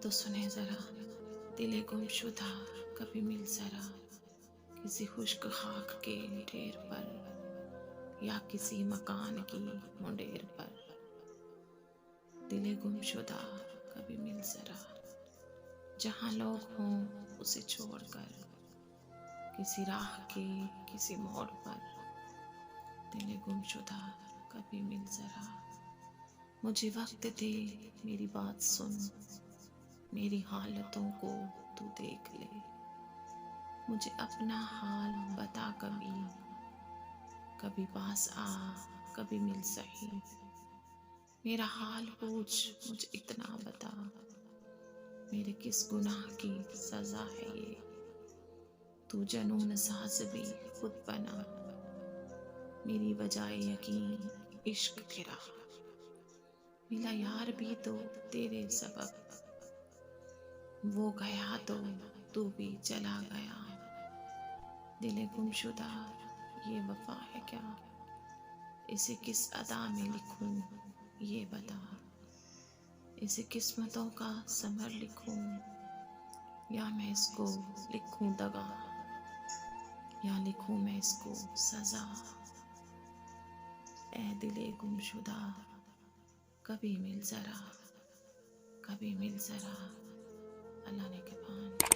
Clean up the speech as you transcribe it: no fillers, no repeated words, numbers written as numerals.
तो सुने ज़रा, दिले गुमशुदा कभी मिल ज़रा, किसी खुश्क खाक के ढेर पर या किसी मकान की मुंडेर पर। दिले गुमशुदा कभी मिल ज़रा, जहाँ लोग हों उसे छोड़कर, किसी राह के किसी मोड़ पर। दिले गुमशुदा कभी मिल ज़रा, मुझे वक्त दे, मेरी बात सुन, मेरी हालतों को तू देख ले। मुझे अपना हाल बता कभी, कभी पास आ, कभी मिल सही। मेरा हाल पूछ, मुझे इतना बता, मेरे किस गुनाह की सजा है ये। तू जनून साज भी खुद बना, मेरी बजाय यकीन इश्क तेरा। मिला यार भी तो तेरे सबब, वो गया तो तू भी चला गया। दिले गुमशुदा ये वफा है क्या, इसे किस अदा में लिखूं ये बता। इसे किस्मतों का समर लिखूं, या मैं इसको लिखूं दगा, या लिखूं मैं इसको सजा। ए दिले गुमशुदा कभी मिल ज़रा, कभी मिल ज़रा। अल्लाह ने के पान।